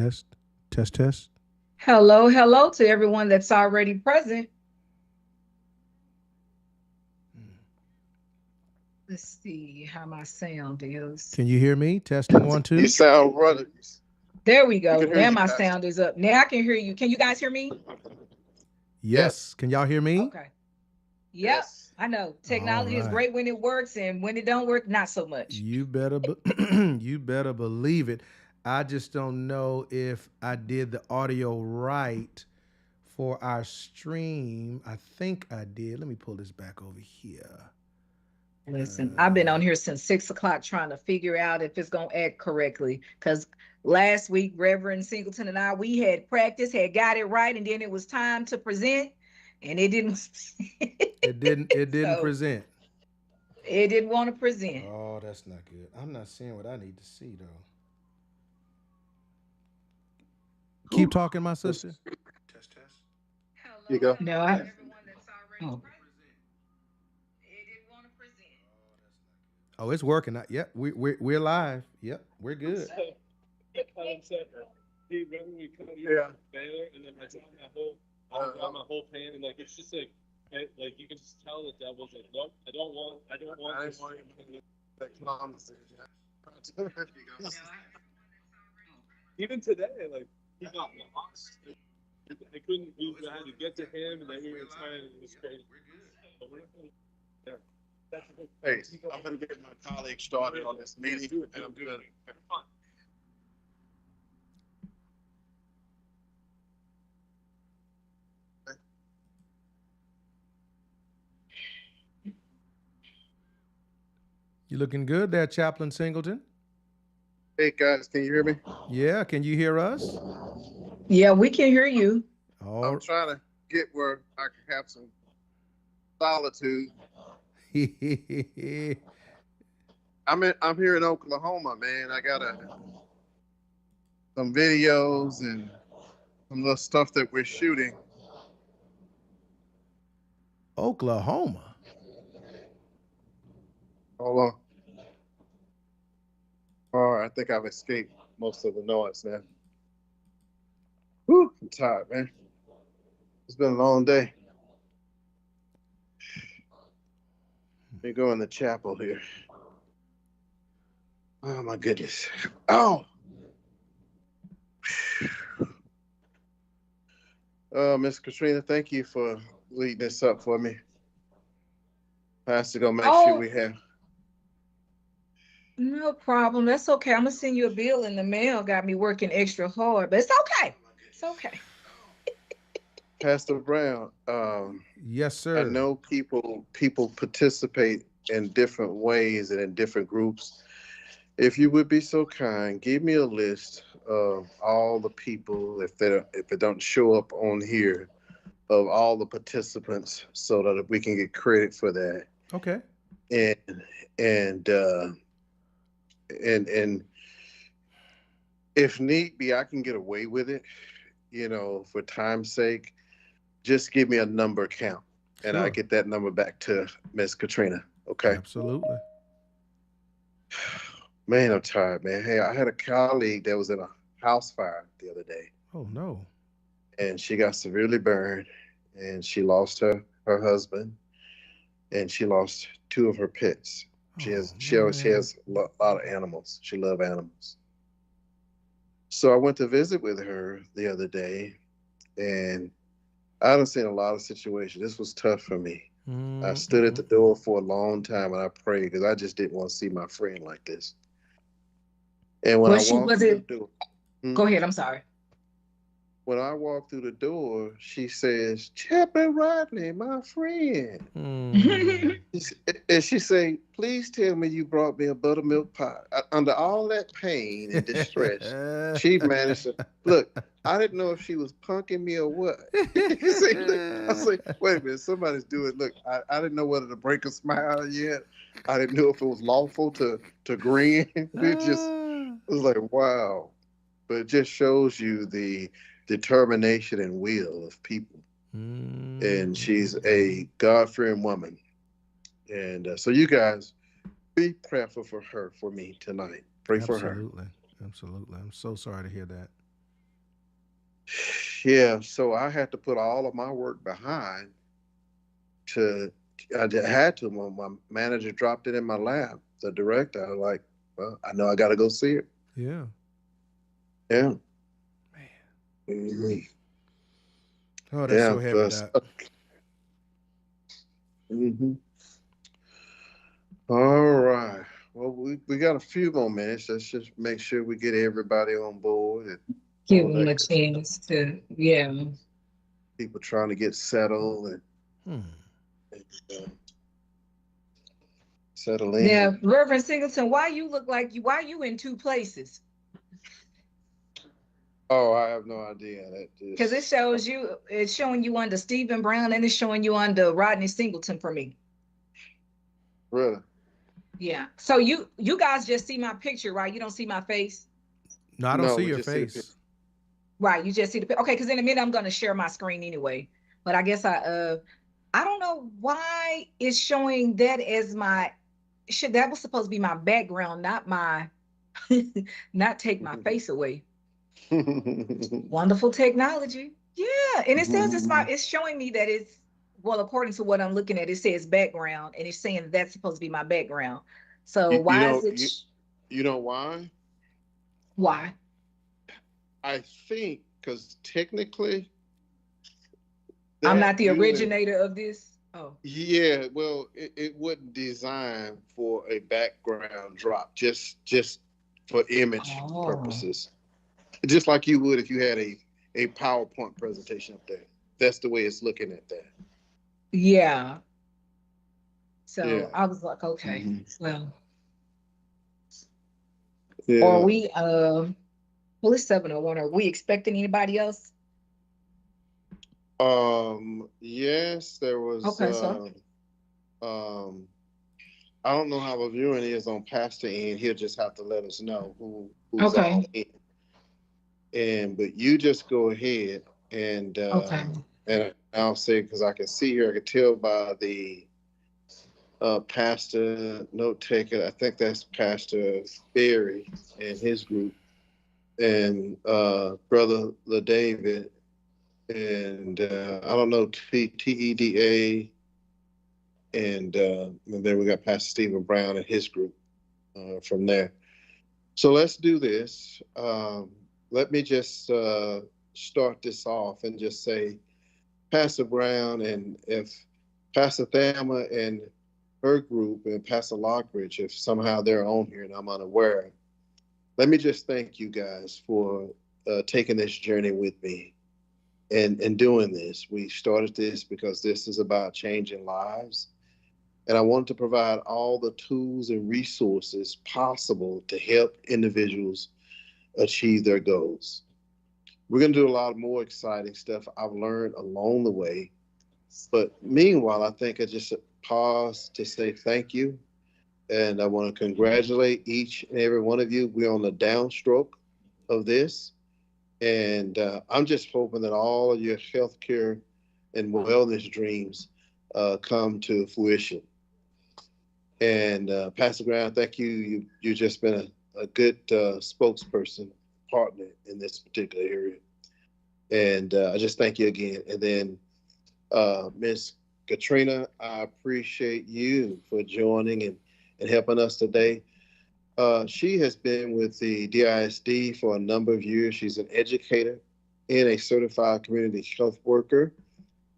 Test, test, test. Hello, hello to everyone that's already present. Let's see how my sound is. Can you hear me? Testing one, You two. sound running. There we We go. can hear Now you, my Pastor. sound is up. Now I can hear you. Can you guys hear me? Yes. Yes. Can y'all hear me? Okay. Yep. Yes. I know. All Technology is right. great when it works, and when it don't work, not so much. You better, you better believe it. I just don't know if I did the audio right for our stream. I think I did. Let me pull this back over here. Listen, I've been on here since 6 o'clock trying to figure out if it's gonna act correctly. Because last week, Reverend Singleton and I, we had practice, had got it right, and then it was time to present, and it didn't. It didn't. It didn't So present. it didn't want to present. Oh, that's not good. I'm not seeing what I need to see though. Keep Whew. talking, my This- sister. Test, test. You go. No, I. Oh, Oh, it's working. Yep, we're live. Yep, we're good. So the concept of he when we come Yeah. there and then I got my whole pan and like it's just like you can just tell the devil's like nope I don't want I this. didn't want you to that conversation. Even today like he got lost. I couldn't we had to get to him and then we were trying it was crazy. But yeah. That's a good Hey, I'm gonna get my colleagues started on this meeting, and I'm gonna. fun. You looking good there, Chaplain Singleton? Hey guys, can you hear me? Yeah, can you hear us? yeah, we can hear you. I'm All trying to get where I can have some solitude. I'm here in Oklahoma, man. I got some videos and some little stuff that we're shooting. Oklahoma. Hold on. All right, I think I've escaped most of the noise now. Whew, I'm tired, man. It's been a long day. Let me go in the chapel here. Oh my goodness. Oh. Miss Katrina, thank you for leading this up for me. Pastor gonna make sure Oh, we have. no problem. That's okay. I'm gonna send you a bill in the mail. Got me working extra hard, but it's okay. It's okay. Pastor Brown, Yes, I sir. know people participate in different ways and in different groups. If you would be so kind, give me a list of all the people if they don't show up on here of all the participants so that we can get credit for that. Okay. And and and if need be, I can get away with it, for time's sake. Just give me a number count and I Sure. get that number back to Miss Katrina. Okay. Absolutely. Man, I'm tired, man. Hey, I had a colleague that was in a house fire the other day Oh no. and she got severely burned and she lost her husband and she lost two of her pets. Oh She man. has a lot of animals. She loves animals. So I went to visit with her the other day and I done seen a lot of situations. This was tough for me. I stood at the Mm-mm-mm. door for a long time and I prayed because I just didn't want to see my friend like this. And when I walked Was through the it? door, hmm, Go ahead. I'm sorry. when I walked through the door, she says, Chaplain Rodney, my friend. Mm. And she say, please tell me you brought me a buttermilk pie. Under all that pain and distress, she managed to look. I didn't know if she was punking me or what. Say, look, I say, wait a minute, somebody's doing. Look, I didn't know whether to break a smile yet. I didn't know if it was lawful to grin. Ah. It was like wow, but it just shows you the determination and will of people. And she's Mm-mm-mm. a God-fearing woman. And so you guys be prayerful for her for me tonight. Pray for her. Absolutely. Absolutely. I'm so sorry to hear that. Yeah, so I had to put all of my work behind to had to. My manager dropped it in my lap, the director. I was like, well, I know I got to go see it. Yeah. Yeah. Man. Mhm. Oh, that's Yeah. so heavy, Doc. Mhm. All right. Well, we got a few more minutes. Let's just make sure we get everybody on board and Give all them that a good. chance to, yeah. People trying to get settled Hmm. and settle Now, in. Reverend Singleton, why you in two places? Oh, I have no idea. That Because just it's showing you under Stephen Brown and it's showing you under Rodney Singleton for me. really. Yeah. So you guys just see my picture, right? You don't see my face. No, I don't No, see we your just see the picture. face. Right. You just see the okay, because in a minute I'm gonna share my screen anyway. But I guess I don't know why it's showing that as my should that was supposed to be my background, not my not take my face away. Wonderful technology. Yeah. And it says it's showing me that it's well, according to what I'm looking at, it says background and it's saying that's supposed to be my background. So you, you why is know it you you know why? why? I think because technically I'm that not the viewing, originator of this. Oh. yeah, well, it wasn't designed for a background drop, just for image Oh. purposes. Just like you would if you had a PowerPoint presentation up there. That's the way it's looking at that. Yeah. So Yeah. I was like, okay, Mhm. well, are Yeah. we well it's 7:01. Are we expecting anybody else? Yes, there was Okay, so um I don't know how the viewing is on Pastor End. He'll just have to let us know who's all okay, in. And but you just go ahead okay, and I'll say because I can see here, I can tell by the pastor note taker. I think that's Pastor Berry and his group, and Brother LaDavid, and I don't know TEDA, and then we got Pastor Stephen Brown and his group from there. So let's do this. Let me just start this off and just say, Pastor Brown, and if Pastor Thelma and her group and Pastor Lockridge, if somehow they're on here and I'm unaware, let me just thank you guys for taking this journey with me and doing this. We started this because this is about changing lives. And I wanted to provide all the tools and resources possible to help individuals achieve their goals. We're going to do a lot more exciting stuff I've learned along the way. But meanwhile, I think I just pause to say thank you. And I want to congratulate each and every one of you. We're on the downstroke of this. And I'm just hoping that all of your healthcare and wellness dreams come to fruition. And Pastor Brown, thank you. You've just been a good spokesperson, partner in this particular area. And I just thank you again. And then Miss Katrina, I appreciate you for joining and helping us today. She has been with the DISD for a number of years. She's an educator and a certified community health worker.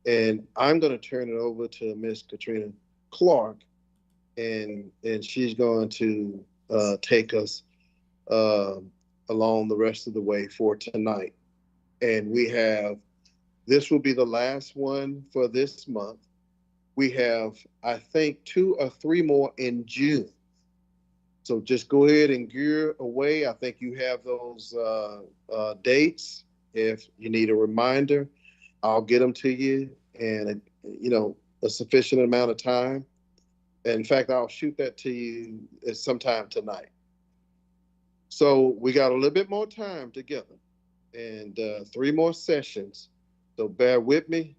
And I'm going to turn it over to Miss Katrina Clark, and she's going to take us uh, along the rest of the way for tonight. And we have this will be the last one for this month. We have, I think, 2 or 3 more in June. So just go ahead and gear away. I think you have those dates. If you need a reminder, I'll get them to you, and a sufficient amount of time. And in fact, I'll shoot that to you sometime tonight. So we got a little bit more time together, and 3 more sessions. So bear with me.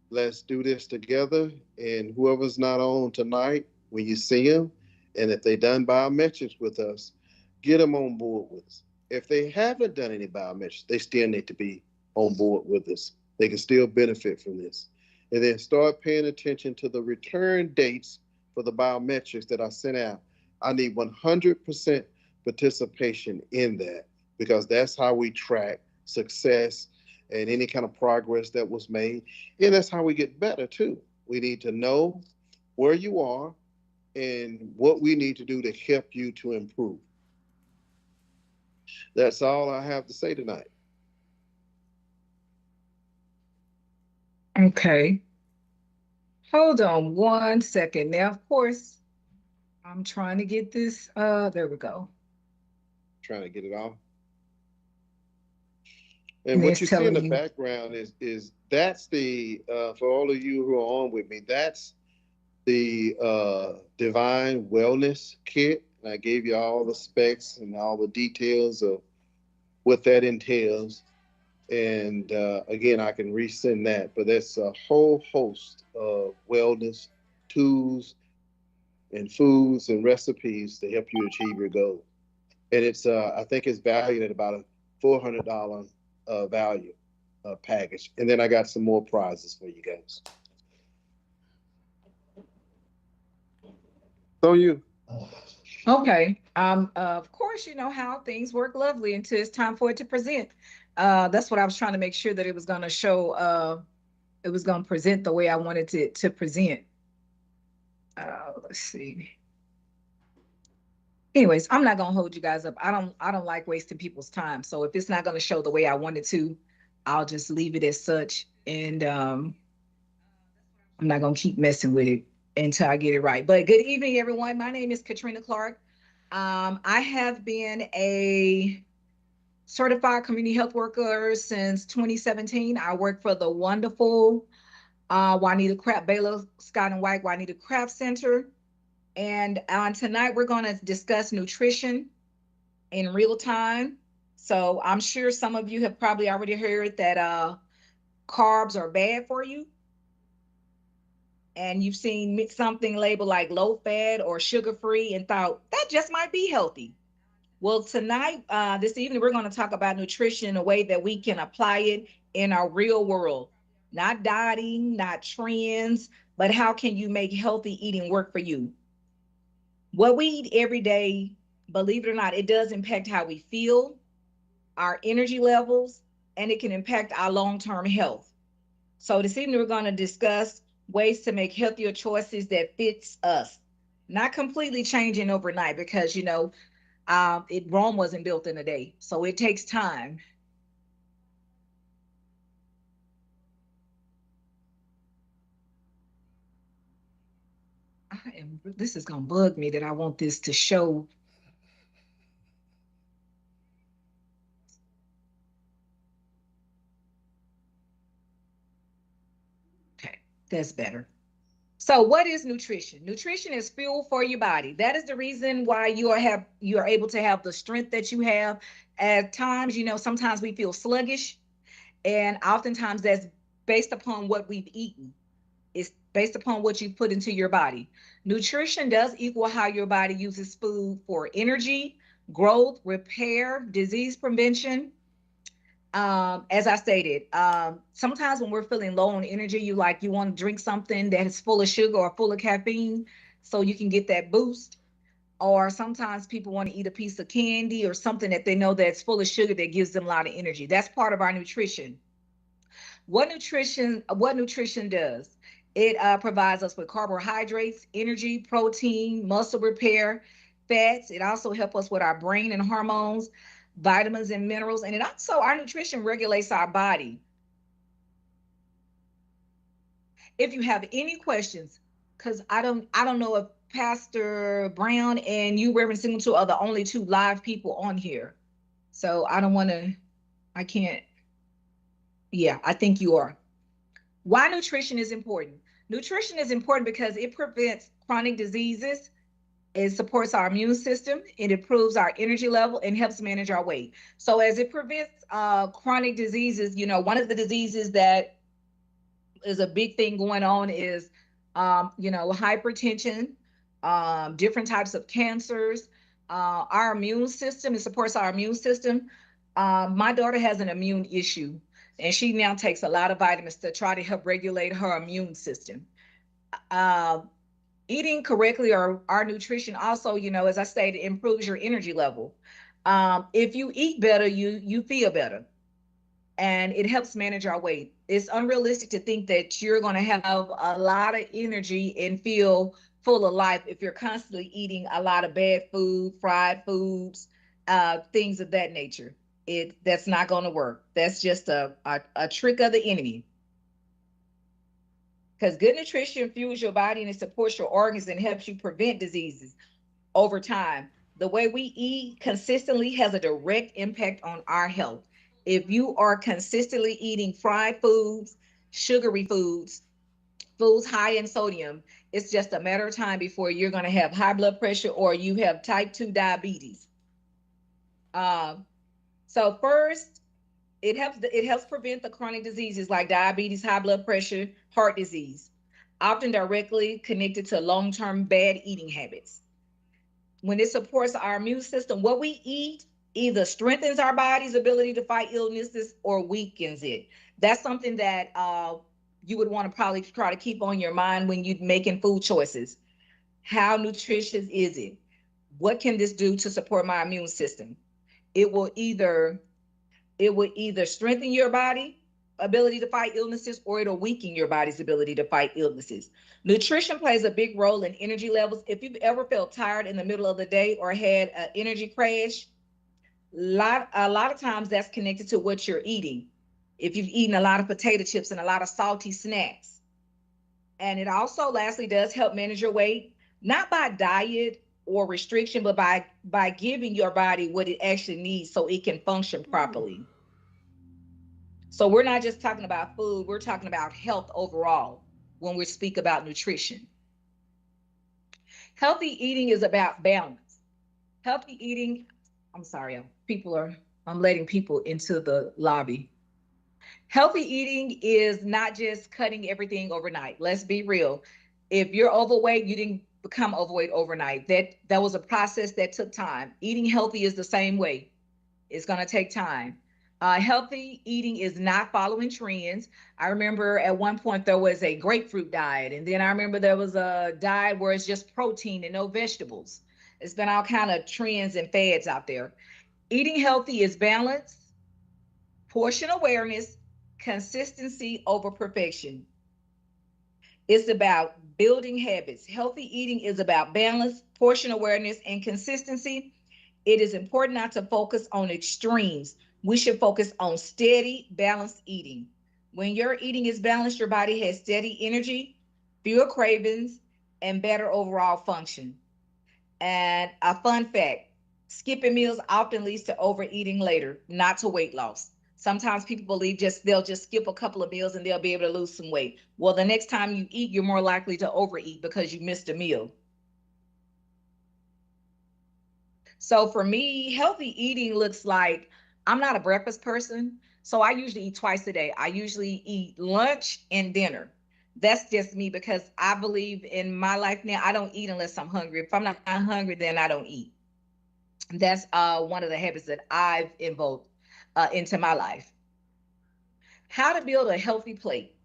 Let's do this together. And whoever's not on tonight, when you see them, and if they done biometrics with us, get them on board with us. If they haven't done any biometrics, they still need to be on board with us. They can still benefit from this. And then start paying attention to the return dates for the biometrics that I sent out. I need 100% participation in that because that's how we track success and any kind of progress that was made. And that's how we get better too. We need to know where you are and what we need to do to help you to improve. That's all I have to say tonight. Okay. Hold on 1 second. Now, of course, I'm trying to get this. There we go. Trying to get it off. And And what it's you see in telling the you. background is that's the for all of you who are on with me, that's the Divine Wellness Kit. And I gave you all the specs and all the details of what that entails. And again, I can resend that, but that's a whole host of wellness tools and foods and recipes to help you achieve your goal. And it's I think it's valued at about a $400 value package. And then I got some more prizes for you guys. So you. Okay. Of course, you know how things work lovely until it's time for it to present. That's what I was trying to make sure that it was going to show. It was going to present the way I wanted it to present. Let's see. Anyways, I'm not gonna hold you guys up. I don't like wasting people's time. So if it's not gonna show the way I wanted to, I'll just leave it as such. And I'm not gonna keep messing with it until I get it right. But good evening, everyone. My name is Katrina Clark. I have been a certified community health worker since 2017. I work for the wonderful Juanita Craft Baylor Scott and White Juanita Craft Center. And tonight we're going to discuss nutrition in real time. So I'm sure some of you have probably already heard that carbs are bad for you. And you've seen something labeled like low fat or sugar free and thought that just might be healthy. Well, tonight, this evening, we're going to talk about nutrition in a way that we can apply it in our real world. Not dieting, not trends, but how can you make healthy eating work for you? What we eat every day, believe it or not, it does impact how we feel, our energy levels, and it can impact our long-term health. So this evening we're going to discuss ways to make healthier choices that fits us. Not completely changing overnight because Rome wasn't built in a day, so it takes time. This is gonna bug me that I want this to show. Okay, that's better. So what is nutrition? Nutrition is fuel for your body. That is the reason why you are able to have the strength that you have. At times, sometimes we feel sluggish, and oftentimes that's based upon what we've eaten. It's based upon what you put into your body. Nutrition does equal how your body uses food for energy, growth, repair, disease prevention. As I stated, sometimes when we're feeling low on energy, you want to drink something that is full of sugar or full of caffeine so you can get that boost. Or sometimes people want to eat a piece of candy or something that they know that's full of sugar that gives them a lot of energy. That's part of our nutrition. What nutrition does? It provides us with carbohydrates, energy, protein, muscle repair, fats. It also helps us with our brain and hormones, vitamins and minerals, and it also our nutrition regulates our body. If you have any questions, because I don't know if Pastor Brown and you, Reverend Singleton, are the only two live people on here. So I don't want to, I can't, yeah, I think you are. Why nutrition is important? Nutrition is important because it prevents chronic diseases. It supports our immune system. It improves our energy level and helps manage our weight. So as it prevents chronic diseases, one of the diseases that is a big thing going on is, hypertension, different types of cancers, our immune system. It supports our immune system. My daughter has an immune issue. and she now takes a lot of vitamins to try to help regulate her immune system. Eating correctly or our nutrition also, as I stated, improves your energy level. If you eat better, you feel better, and it helps manage our weight. It's unrealistic to think that you're going to have a lot of energy and feel full of life if you're constantly eating a lot of bad food, fried foods, things of that nature. That's not going to work. That's just a trick of the enemy. Because good nutrition fuels your body and it supports your organs and helps you prevent diseases over time. The way we eat consistently has a direct impact on our health. If you are consistently eating fried foods, sugary foods, foods high in sodium, it's just a matter of time before you're going to have high blood pressure or you have type 2 diabetes. So first, it helps prevent the chronic diseases like diabetes, high blood pressure, heart disease, often directly connected to long-term bad eating habits. When it supports our immune system, what we eat either strengthens our body's ability to fight illnesses or weakens it. That's something that you would want to probably try to keep on your mind when you're making food choices. How nutritious is it? What can this do to support my immune system? It will either strengthen your body ability to fight illnesses, or it'll weaken your body's ability to fight illnesses. Nutrition plays a big role in energy levels. If you've ever felt tired in the middle of the day or had an energy crash, a lot of times that's connected to what you're eating. If you've eaten a lot of potato chips and a lot of salty snacks. And it also lastly does help manage your weight, not by diet or restriction, but by giving your body what it actually needs so it can function properly. So we're not just talking about food, we're talking about health overall when we speak about nutrition. Healthy eating is about balance. Healthy eating, I'm sorry, I'm letting people into the lobby. Healthy eating is not just cutting everything overnight. Let's be real. If you're overweight, you didn't become overweight overnight. That was a process that took time. Eating healthy is the same way. It's going to take time. Healthy eating is not following trends. I remember at one point there was a grapefruit diet, and then I remember there was a diet where it's just protein and no vegetables. It's been all kind of trends and fads out there. Eating healthy is balance, portion awareness, consistency over perfection. It's about building habits. Healthy eating is about balance, portion awareness, and consistency. It is important not to focus on extremes. We should focus on steady, balanced eating. When your eating is balanced, your body has steady energy, fewer cravings, and better overall function. And a fun fact, skipping meals often leads to overeating later, not to weight loss. Sometimes people believe they'll just skip a couple of meals and they'll be able to lose some weight. Well, the next time you eat, you're more likely to overeat because you missed a meal. So for me, healthy eating looks like, I'm not a breakfast person, so I usually eat twice a day. I usually eat lunch and dinner. That's just me because I believe in my life now, I don't eat unless I'm hungry. If I'm not hungry, then I don't eat. That's one of the habits that I've invoked into my life. How to build a healthy plate.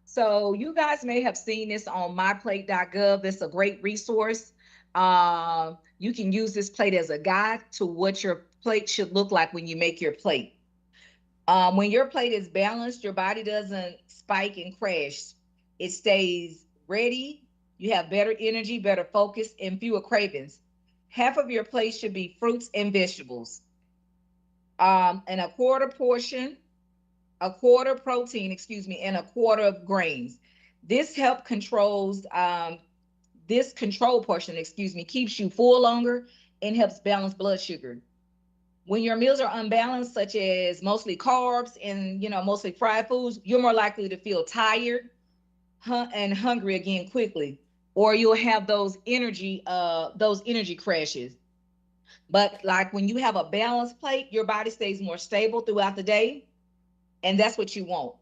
So you guys may have seen this on myplate.gov. It's a great resource. You can use this plate as a guide to what your plate should look like when you make your plate. When your plate is balanced, your body doesn't spike and crash. It stays ready. You have better energy, better focus, and fewer cravings. Half of your plate should be fruits and vegetables. And a quarter protein, and a quarter of grains. This control portion, keeps you full longer and helps balance blood sugar. When your meals are unbalanced, such as mostly carbs and mostly fried foods, you're more likely to feel tired and hungry again quickly, or you'll have those energy crashes. But like when you have a balanced plate, your body stays more stable throughout the day, and that's what you want.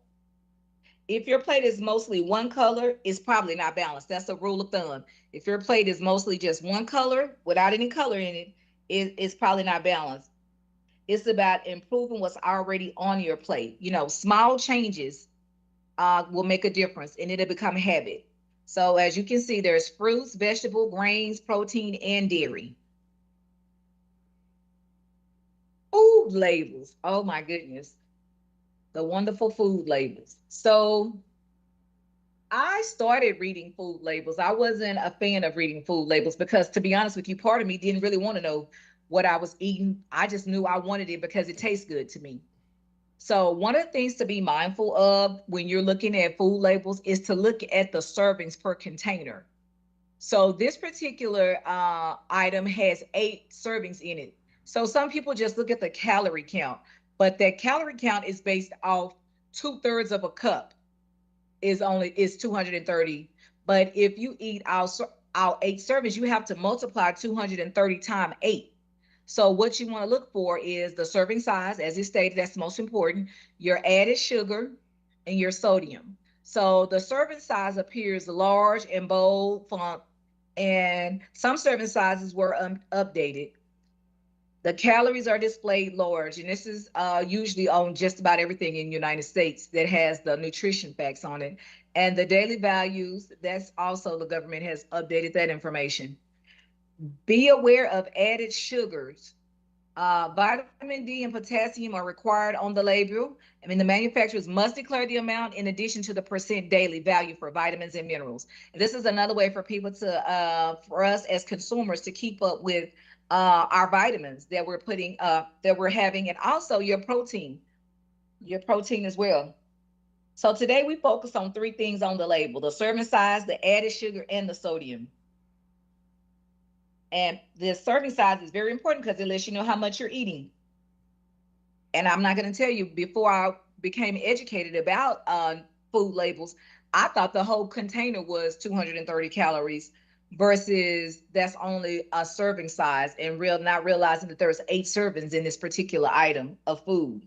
If your plate is mostly one color, it's probably not balanced. That's a rule of thumb. If your plate is mostly just one color without any color in it, it's probably not balanced. It's about improving what's already on your plate. You know, small changes will make a difference and it'll become a habit. So as you can see, there's fruits, vegetable, grains, protein, and dairy. Food labels. Oh my goodness. The wonderful food labels. So I started reading food labels. I wasn't a fan of reading food labels because, to be honest with you, part of me didn't really want to know what I was eating. I just knew I wanted it because it tastes good to me. So, one of the things to be mindful of when you're looking at food labels is to look at the servings per container. So, this particular item has 8 servings in it. So, some people just look at the calorie count, but that calorie count is based off 2/3 of a cup is 230. But if you eat our 8 servings, you have to multiply 230 times 8. So what you want to look for is the serving size, as it stated, that's the most important, your added sugar and your sodium. So the serving size appears large and bold font, and some serving sizes were updated. The calories are displayed large, and this is usually on just about everything in the United States that has the nutrition facts on it. And the daily values, that's also the government has updated that information. Be aware of added sugars. Vitamin D and potassium are required on the label. I mean, the manufacturers must declare the amount in addition to the percent daily value for vitamins and minerals. And this is another way for people to, for us as consumers to keep up with our vitamins that we're putting, that we're having, and also your protein as well. So today we focus on 3 things on the label: the serving size, the added sugar, and the sodium. And the serving size is very important because it lets you know how much you're eating. And I'm not going to tell you, before I became educated about food labels, I thought the whole container was 230 calories versus that's only a serving size, and not realizing that there's 8 servings in this particular item of food.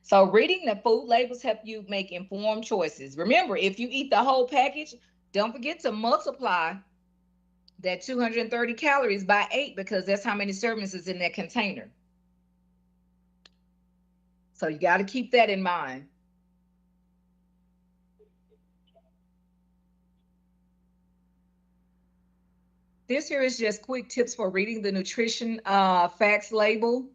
So reading the food labels help you make informed choices. Remember, if you eat the whole package, don't forget to multiply that 230 calories by 8 because that's how many servings is in that container. So you got to keep that in mind. This here is just quick tips for reading the nutrition facts label.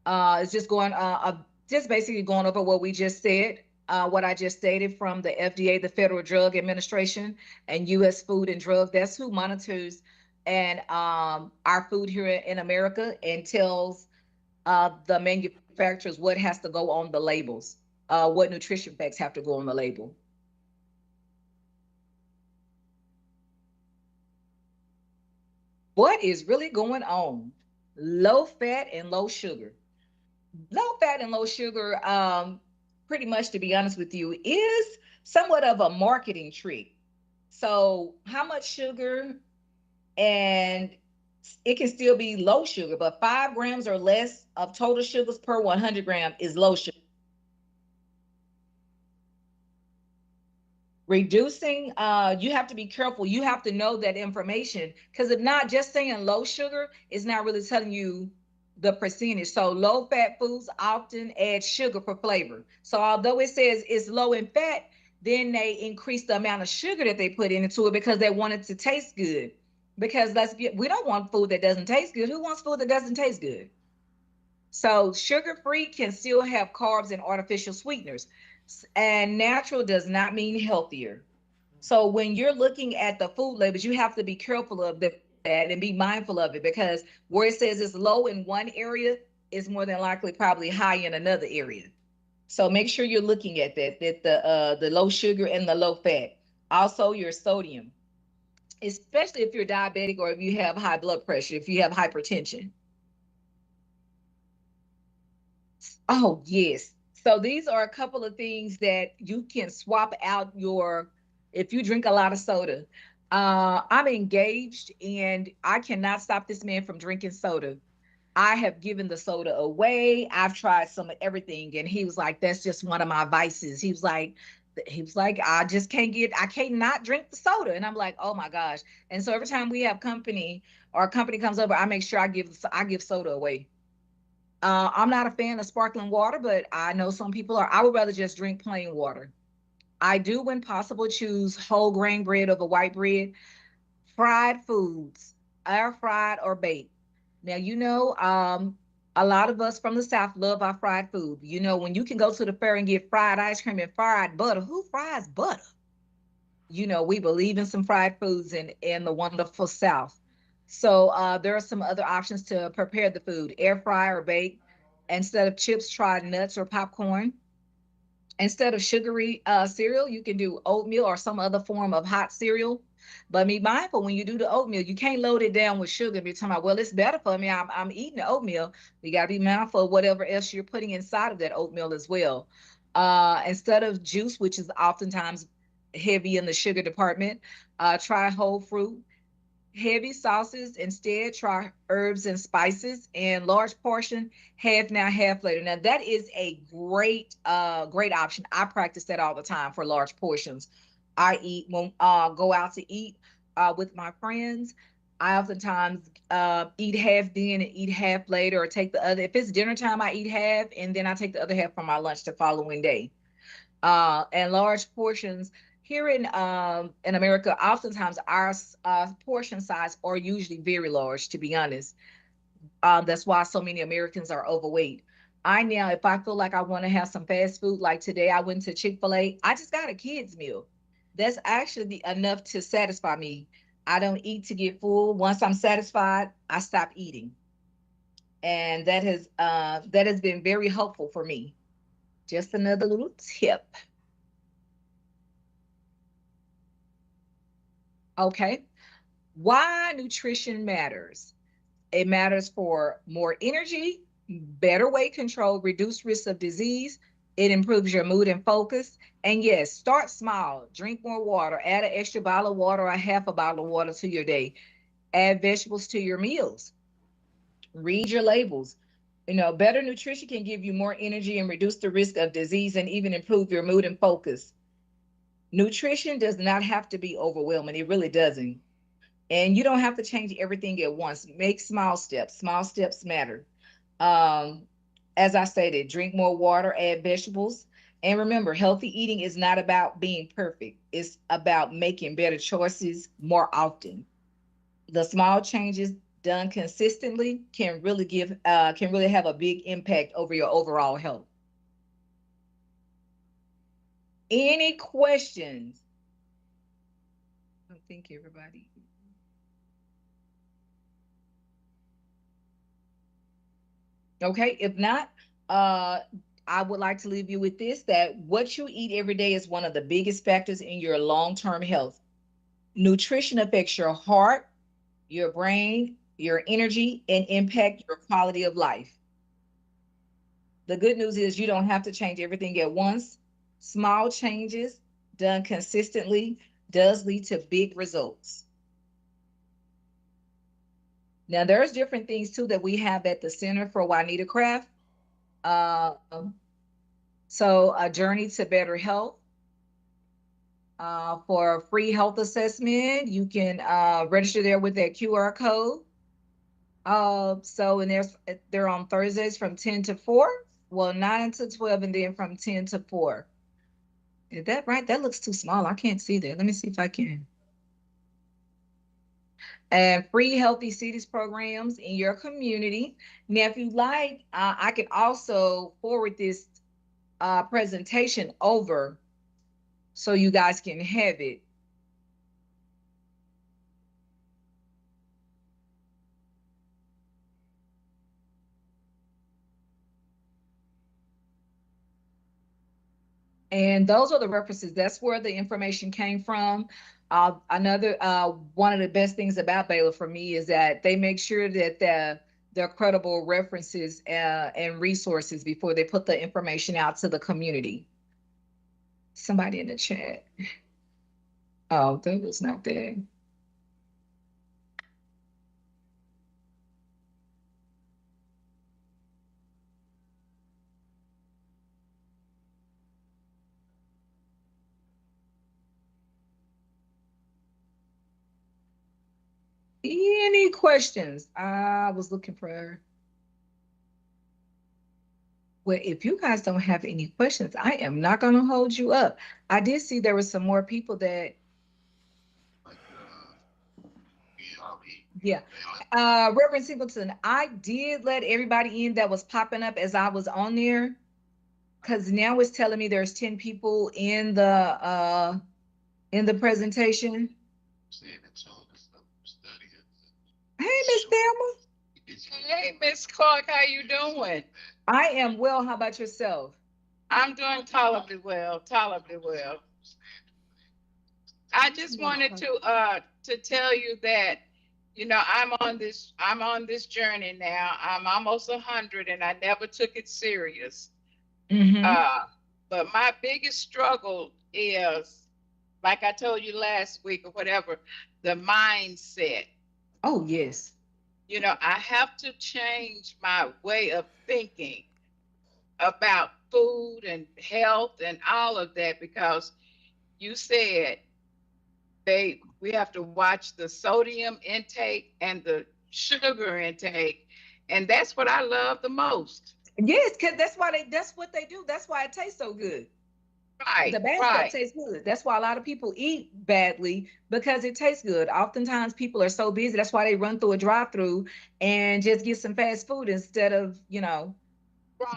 It's just basically going over what we just said, what I just stated from the FDA, the Federal Drug Administration, and U.S. Food and Drug. That's who monitors and our food here in America and tells the manufacturers what has to go on the labels, what nutrition facts have to go on the label. What is really going on? Low fat and low sugar. Low fat and low sugar, pretty much, to be honest with you, is somewhat of a marketing trick. So, how much sugar, and it can still be low sugar, but 5 grams or less of total sugars per 100 gram is low sugar. Reducing, you have to be careful. You have to know that information because if not, just saying low sugar is not really telling you the percentage. So low fat foods often add sugar for flavor. So although it says it's low in fat, then they increase the amount of sugar that they put into it because they want it to taste good. Because we don't want food that doesn't taste good. Who wants food that doesn't taste good? So sugar-free can still have carbs and artificial sweeteners. And natural does not mean healthier. So when you're looking at the food labels, you have to be careful of that and be mindful of it because where it says it's low in one area is more than likely probably high in another area. So make sure you're looking at that the low sugar and the low fat. Also your sodium, especially if you're diabetic or if you have high blood pressure, if you have hypertension. Oh, yes. So these are a couple of things that you can swap out if you drink a lot of soda. I'm engaged and I cannot stop this man from drinking soda. I have given the soda away. I've tried some of everything. And he was like, that's just one of my vices. He was like, I can't not drink the soda. And I'm like, oh my gosh. And so every time we have company or a company comes over, I make sure I give soda away. I'm not a fan of sparkling water, but I know some people are. I would rather just drink plain water. I do, when possible, choose whole grain bread over white bread. Fried foods, air fried or baked. Now, a lot of us from the South love our fried food. When you can go to the fair and get fried ice cream and fried butter, who fries butter? We believe in some fried foods in the wonderful South. So there are some other options to prepare the food: air fry or bake. Instead of chips, try nuts or popcorn. Instead of sugary cereal, you can do oatmeal or some other form of hot cereal. But be mindful, when you do the oatmeal, you can't load it down with sugar and be talking about, well, it's better for me. I'm eating the oatmeal. You got to be mindful of whatever else you're putting inside of that oatmeal as well. Instead of juice, which is oftentimes heavy in the sugar department, try whole fruit. Heavy sauces, instead try herbs and spices. And large portion, half now, half later. Now that is a great option. I practice that all the time for large portions. I eat when go out to eat with my friends. I oftentimes eat half then and eat half later, or take the other. If it's dinner time, I eat half and then I take the other half for my lunch the following day. And large portions here in America, oftentimes our portion size are usually very large, to be honest. That's why so many Americans are overweight. I now, if I feel like I want to have some fast food, like today I went to Chick-fil-A, I just got a kid's meal. That's actually enough to satisfy me. I don't eat to get full. Once I'm satisfied, I stop eating. And that has been very helpful for me. Just another little tip. Okay. Why nutrition matters. It matters for more energy, better weight control, reduced risk of disease. It improves your mood and focus. And yes, start small. Drink more water. Add an extra bottle of water or a half a bottle of water to your day. Add vegetables to your meals. Read your labels. Better nutrition can give you more energy and reduce the risk of disease and even improve your mood and focus. Nutrition does not have to be overwhelming. It really doesn't. And you don't have to change everything at once. Make small steps. Small steps matter. Um, as I stated, drink more water, add vegetables. And remember, healthy eating is not about being perfect. It's about making better choices more often. The small changes done consistently can really have a big impact over your overall health. Any questions? I think everybody. Okay, if not, uh, I would like to leave you with this: that what you eat every day is one of the biggest factors in your long-term health. Nutrition affects your heart, your brain, your energy, and impact your quality of life. The good news is you don't have to change everything at once. Small changes done consistently does lead to big results. Now, there's different things too that we have at the Center for Juanita Craft. Uh, so, a journey to better health. For a free health assessment, you can register there with that QR code. And they're on Thursdays from 10 to 4. Well, 9 to 12, and then from 10 to 4. Is that right? That looks too small. I can't see that. Let me see if I can. And free healthy cities programs in your community. Now, if you like, I can also forward this presentation over so you guys can have it. And those are the references. That's where the information came from. Another one of the best things about Baylor for me is that they make sure that they're credible references and resources before they put the information out to the community. Somebody in the chat. Oh, that was not there. Any questions? I was looking for. Well, if you guys don't have any questions, I am not going to hold you up. I did see there were some more people that, yeah. Reverend Singleton, I did let everybody in that was popping up as I was on there, because now it's telling me there's 10 people in the presentation. Hey, Miss Thelma. Hey, Miss Clark, how you doing? I am well. How about yourself? I'm doing tolerably well, tolerably well. I just wanted to tell you that, you know, I'm on this journey now. I'm almost 100 and I never took it serious. Mm-hmm. But my biggest struggle is, like I told you last week or whatever, the mindset. Oh, yes. You know, I have to change my way of thinking about food and health and all of that, because you said we have to watch the sodium intake and the sugar intake, and that's what I love the most. Yes, because that's what they do. That's why it tastes so good. Right. The bad stuff tastes good. That's why a lot of people eat badly, because it tastes good. Oftentimes people are so busy. That's why they run through a drive-through and just get some fast food instead of,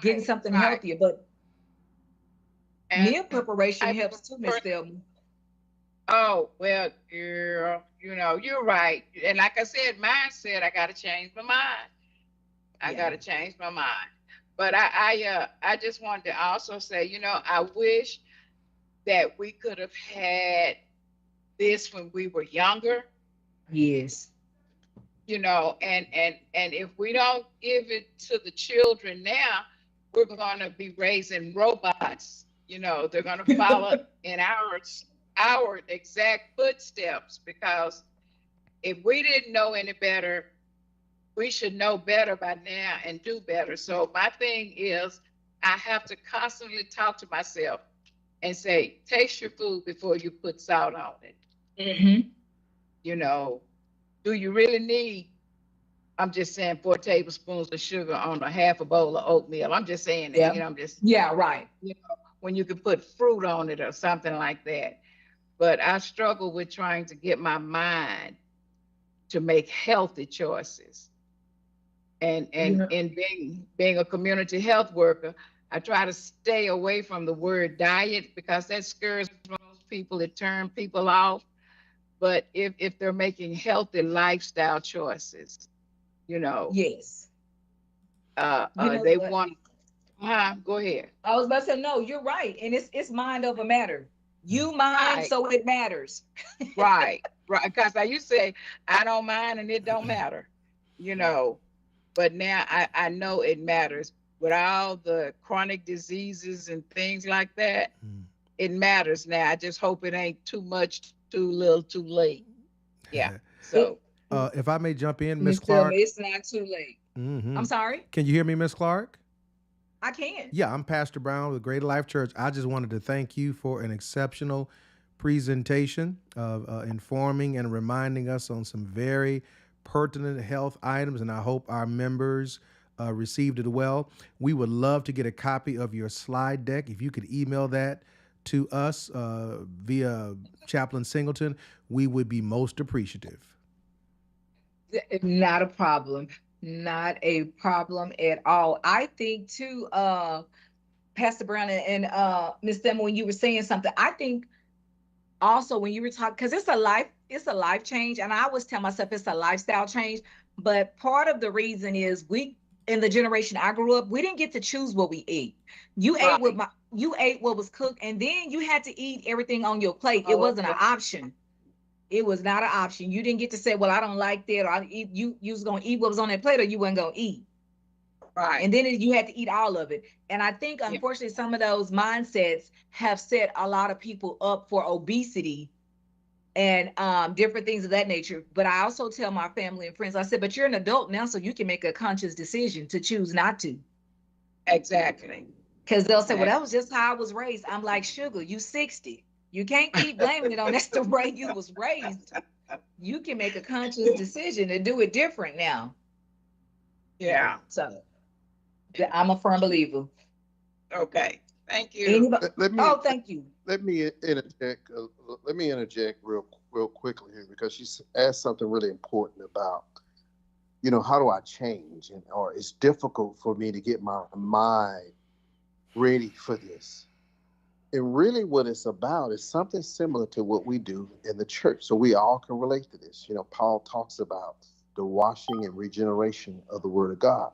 getting something healthier. But meal preparation helps too, Miss Thelma. Oh, well, girl, you're right. And like I said, mindset, I got to change my mind. I got to change my mind. But I just wanted to also say, I wish that we could have had this when we were younger. Yes. And if we don't give it to the children now, we're going to be raising robots. They're going to follow in our exact footsteps, because if we didn't know any better, we should know better by now and do better. So my thing is, I have to constantly talk to myself and say, taste your food before you put salt on it. Mm-hmm. Do you really need, I'm just saying, 4 tablespoons of sugar on a half a bowl of oatmeal? I'm just saying that, right. When you could put fruit on it or something like that. But I struggle with trying to get my mind to make healthy choices. And in being a community health worker, I try to stay away from the word diet, because that scares most people. It turns people off. But if they're making healthy lifestyle choices, yes, they want. Go ahead. I was about to say, no, you're right, and it's mind over matter. You mind, right. So it matters. Right. Because I used to say, I don't mind and it don't matter, But now I know it matters. With all the chronic diseases and things like that, it matters now. I just hope it ain't too much, too little, too late. Yeah. So if I may jump in, Miss Clark. It's not too late. Mm-hmm. I'm sorry? Can you hear me, Miss Clark? I can. Yeah, I'm Pastor Brown with Greater Life Church. I just wanted to thank you for an exceptional presentation of informing and reminding us on some very pertinent health items, and I hope our members received it well. We would love to get a copy of your slide deck. If you could email that to us via Chaplain Singleton, we would be most appreciative. Not a problem. Not a problem at all. I think too, Pastor Brown and Ms. Thelma, when you were saying something, I think also when you were talking, because it's a life change, and I always tell myself it's a lifestyle change. But part of the reason is in the generation I grew up, we didn't get to choose what we ate. You ate what was cooked, and then you had to eat everything on your plate. It wasn't an option. It was not an option. You didn't get to say, well, I don't like that, or you was going to eat what was on that plate, or you weren't going to eat. Right. And then you had to eat all of it. And I think, unfortunately, some of those mindsets have set a lot of people up for obesity and different things of that nature. But I also tell my family and friends, I said, but you're an adult now, so you can make a conscious decision to choose not to. Exactly. Because they'll say, well, that was just how I was raised. I'm like, sugar, you 60. You can't keep blaming it on that's the way you was raised. You can make a conscious decision to do it different now. Yeah. So I'm a firm believer. Okay, thank you. Anybody? Let me Oh, thank you. let me interject. Let me interject real quickly here because she asked something really important about, how do I change, or it's difficult for me to get my mind ready for this. And really, what it's about is something similar to what we do in the church, so we all can relate to this. Paul talks about the washing and regeneration of the Word of God.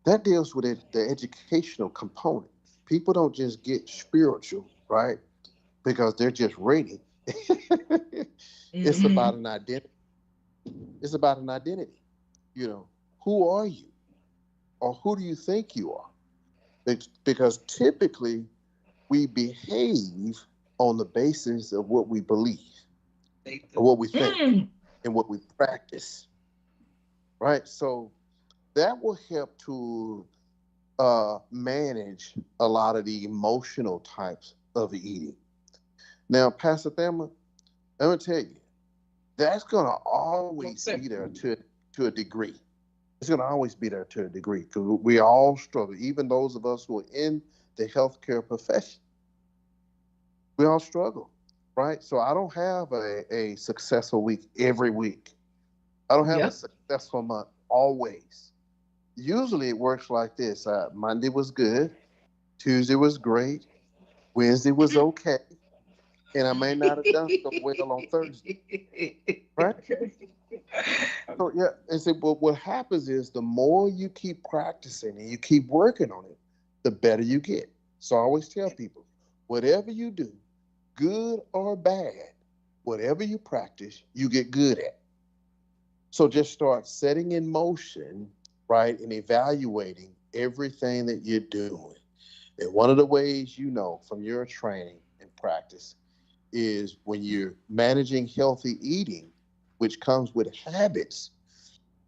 That deals with the educational component. People don't just get spiritual, right? Because they're just ready. It's about an identity. It's about an identity. Who are you? Or who do you think you are? Because typically we behave on the basis of what we believe, or what we think, and what we practice, right? So that will help to manage a lot of the emotional types of eating. Now, Pastor Thelma, I'm gonna tell you, that's gonna always be there to a degree. It's gonna always be there to a degree because we all struggle. Even those of us who are in the healthcare profession, we all struggle, right? So I don't have a successful week every week. I don't have a successful month always. Usually it works like this. Monday was good. Tuesday was great. Wednesday was okay. And I may not have done so well on Thursday, right? So yeah, and so, but what happens is the more you keep practicing and you keep working on it, the better you get. So I always tell people, whatever you do, good or bad, whatever you practice, you get good at. So just start setting in motion, right, and evaluating everything that you're doing. And one of the ways from your training and practice is when you're managing healthy eating, which comes with habits,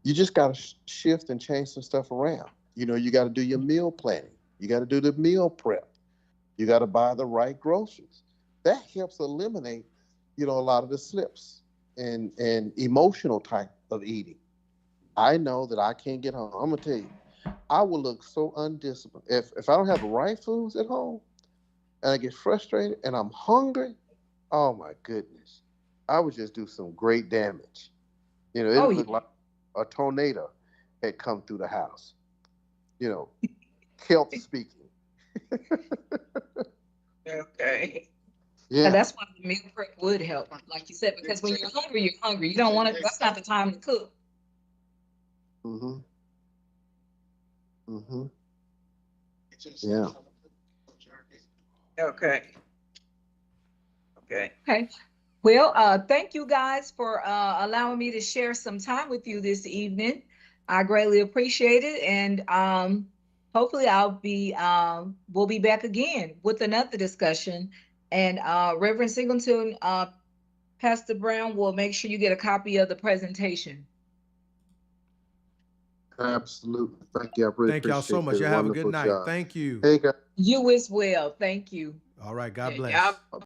you just got to shift and change some stuff around. You got to do your meal planning. You got to do the meal prep. You got to buy the right groceries. That helps eliminate, a lot of the slips and emotional type of eating. I know that I can't get home. I'm gonna tell you, I will look so undisciplined if I don't have the right foods at home, and I get frustrated and I'm hungry. Oh my goodness, I would just do some great damage. It would look like a tornado had come through the house. Health speaking. Okay. Yeah, that's why the meal prep would help, like you said, because when you're hungry, you're hungry. You don't want to. That's not the time to cook. Yeah. Okay. Okay. Well, thank you guys for allowing me to share some time with you this evening. I greatly appreciate it, and hopefully we'll be back again with another discussion. And Reverend Singleton, Pastor Brown will make sure you get a copy of the presentation. Absolutely. Thank you. I really Thank y'all so much. appreciate it. Y'all have a good Wonderful night. job. Thank you. Hey, guys. You as well. Thank you. All right. God Yeah, bless. y'all